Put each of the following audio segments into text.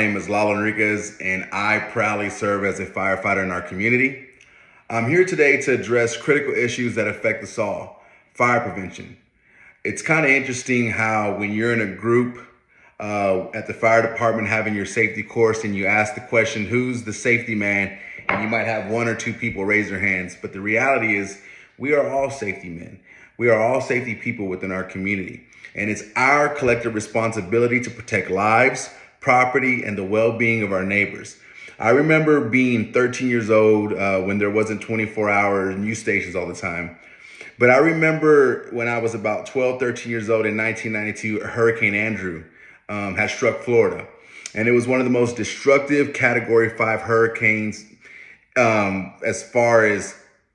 My name is Lalo Enriquez, and I proudly serve as a firefighter in our community. I'm here today to address critical issues that affect us all: fire prevention. It's kind of interesting how when you're in a group at the fire department having your safety course and you ask the question, who's the safety man? And you might have one or two people raise their hands. But the reality is we are all safety men. We are all safety people within our community. And it's our collective responsibility to protect lives, property, and the well-being of our neighbors. I remember being 13 years old when there wasn't 24-hour news stations all the time. But I remember when I was about 12, 13 years old in 1992, Hurricane Andrew had struck Florida. And it was one of the most destructive Category 5 hurricanes as far as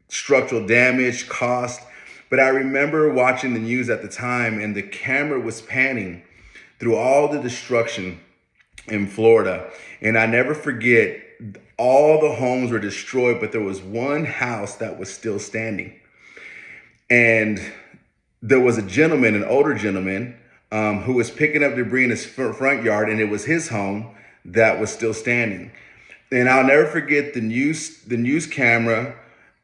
structural damage, cost. But I remember watching the news at the time, and the camera was panning through all the destruction in Florida. And I never forget, all the homes were destroyed, but there was one house that was still standing. And there was a gentleman, an older gentleman, who was picking up debris in his front yard, and it was his home that was still standing. And I'll never forget the news camera.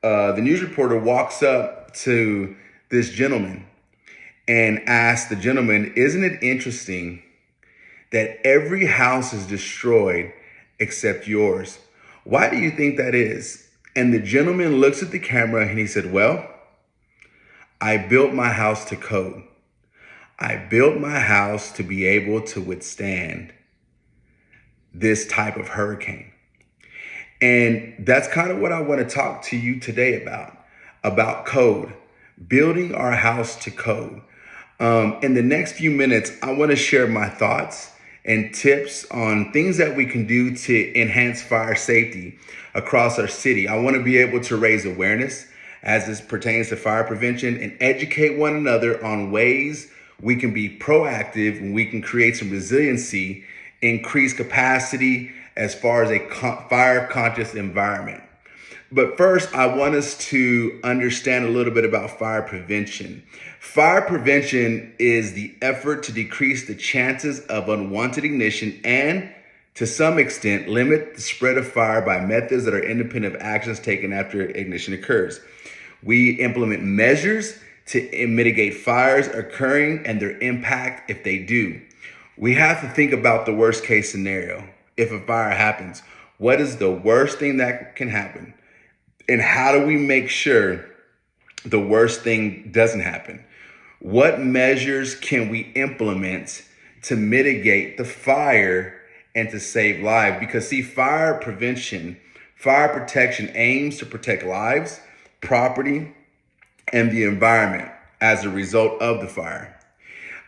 The news reporter walks up to this gentleman and asks the gentleman, "Isn't it interesting that every house is destroyed except yours? Why do you think that is?" And the gentleman looks at the camera and he said, "Well, I built my house to code. I built my house to be able to withstand this type of hurricane." And that's kind of what I want to talk to you today about code, building our house to code. In the next few minutes, I want to share my thoughts and tips on things that we can do to enhance fire safety across our city. I want to be able to raise awareness as this pertains to fire prevention and educate one another on ways we can be proactive and we can create some resiliency, increase capacity as far as a fire conscious environment. But first, I want us to understand a little bit about fire prevention. Fire prevention is the effort to decrease the chances of unwanted ignition and, to some extent, limit the spread of fire by methods that are independent of actions taken after ignition occurs. We implement measures to mitigate fires occurring and their impact if they do. We have to think about the worst case scenario. If a fire happens, what is the worst thing that can happen? And how do we make sure the worst thing doesn't happen? What measures can we implement to mitigate the fire and to save lives? Because see, fire prevention, fire protection aims to protect lives, property, and the environment as a result of the fire.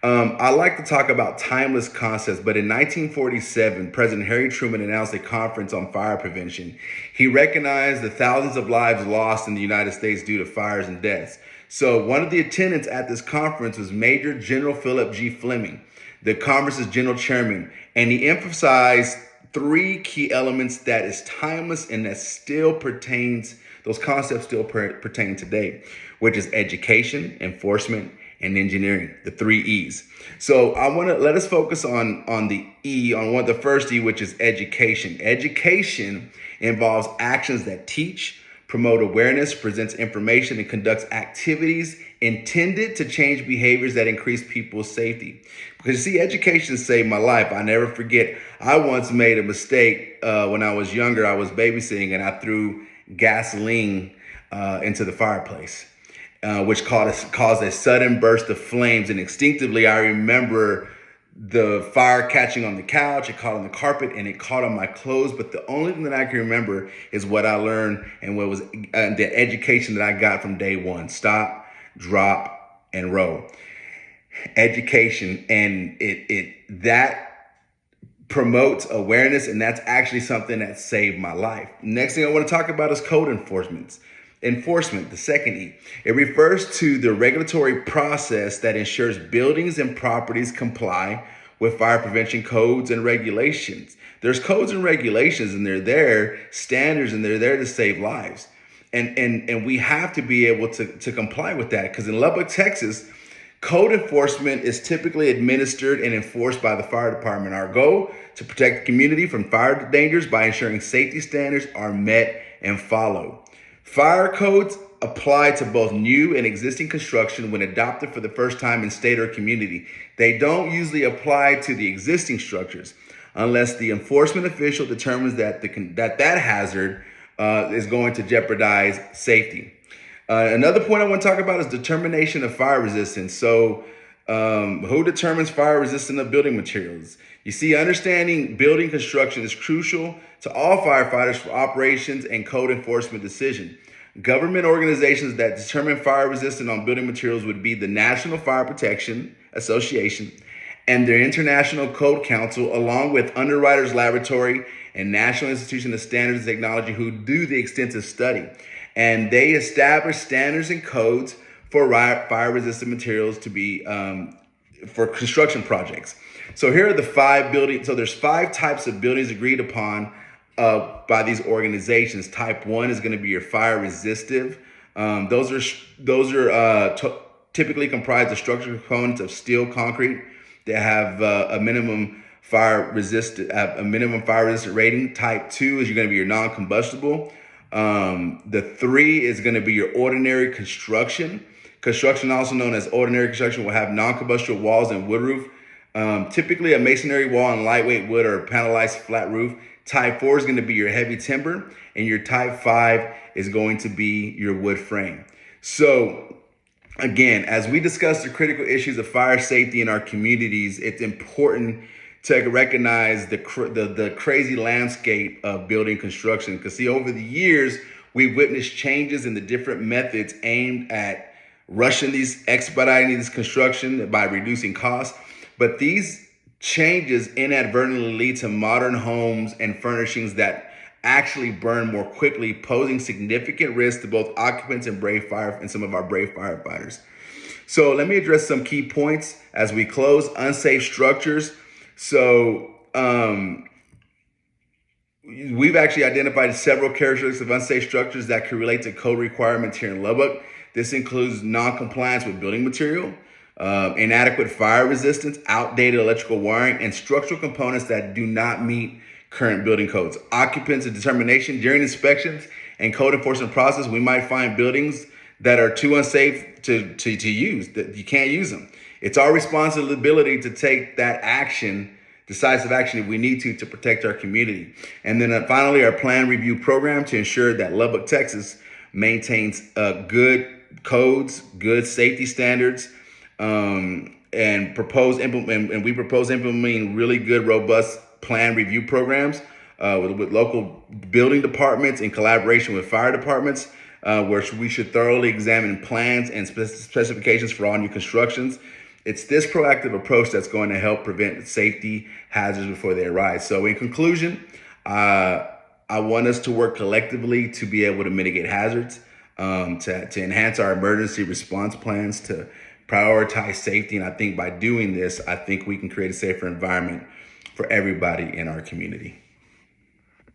I like to talk about timeless concepts, but in 1947, President Harry Truman announced a conference on fire prevention. He recognized the thousands of lives lost in the United States due to fires and deaths. So one of the attendants at this conference was Major General Philip G. Fleming, the conference's general chairman, and he emphasized three key elements that is timeless and that still pertains, those concepts still pertain today, which is education, enforcement, and engineering, the three E's. So I want to let us focus on the E, on the first E, which is education. Education involves actions that teach, promote awareness, presents information, and conducts activities intended to change behaviors that increase people's safety. Because see, education saved my life. I never forget, I once made a mistake when I was younger. I was babysitting and I threw gasoline into the fireplace. Which caused a sudden burst of flames. And instinctively, I remember the fire catching on the couch, it caught on the carpet, and it caught on my clothes. But the only thing that I can remember is what I learned and what was the education that I got from day one: stop, drop, and roll. Education, and that promotes awareness, and that's actually something that saved my life. Next thing I want to talk about is code enforcement. Enforcement, the second E. It refers to the regulatory process that ensures buildings and properties comply with fire prevention codes and regulations. There's codes and regulations, and they're there, standards, and they're there to save lives. And we have to be able to comply with that, because in Lubbock, Texas, Code enforcement is typically administered and enforced by the fire department. Our goal to protect the community from fire dangers by ensuring safety standards are met and followed. Fire codes apply to both new and existing construction when adopted for the first time in state or community. They don't usually apply to the existing structures unless the enforcement official determines that that hazard is going to jeopardize safety. Another point I want to talk about is determination of fire resistance. So, who determines fire resistance of building materials? You see, understanding building construction is crucial to all firefighters for operations and code enforcement decision. Government organizations that determine fire resistance on building materials would be the National Fire Protection Association and their International Code Council, along with Underwriters Laboratory and National Institution of Standards and Technology, who do the extensive study. And they establish standards and codes for fire-resistant materials to be for construction projects. So here are the 5 buildings. So there's 5 types of buildings agreed upon by these organizations. Type 1 is going to be your fire resistive. Those are typically comprised of structural components of steel, concrete that have a minimum fire resistant rating. Type 2 is going to be your non-combustible. The 3 is going to be your ordinary construction. Construction, also known as ordinary construction, will have non-combustible walls and wood roof. Typically a masonry wall and lightweight wood or panelized flat roof. Type 4 is going to be your heavy timber, and your type 5 is going to be your wood frame. So again, as we discuss the critical issues of fire safety in our communities, it's important to recognize the crazy landscape of building construction. Because see, over the years, we've witnessed changes in the different methods aimed at expediting this construction by reducing costs. But these changes inadvertently lead to modern homes and furnishings that actually burn more quickly, posing significant risk to both occupants and some of our brave firefighters. So let me address some key points as we close. Unsafe structures. So we've actually identified several characteristics of unsafe structures that could relate to code requirements here in Lubbock. This includes non-compliance with building material, inadequate fire resistance, outdated electrical wiring, and structural components that do not meet current building codes. Occupants and determination. During inspections and code enforcement process, we might find buildings that are too unsafe to use, that you can't use them. It's our responsibility to take that action, decisive action if we need to protect our community. And then finally, our plan review program to ensure that Lubbock, Texas maintains good codes, good safety standards, and we propose implementing really good, robust plan review programs with local building departments in collaboration with fire departments, where we should thoroughly examine plans and specifications for all new constructions. It's this proactive approach that's going to help prevent safety hazards before they arise. So in conclusion, I want us to work collectively to be able to mitigate hazards, to enhance our emergency response plans, to prioritize safety. And I think by doing this, I think we can create a safer environment for everybody in our community.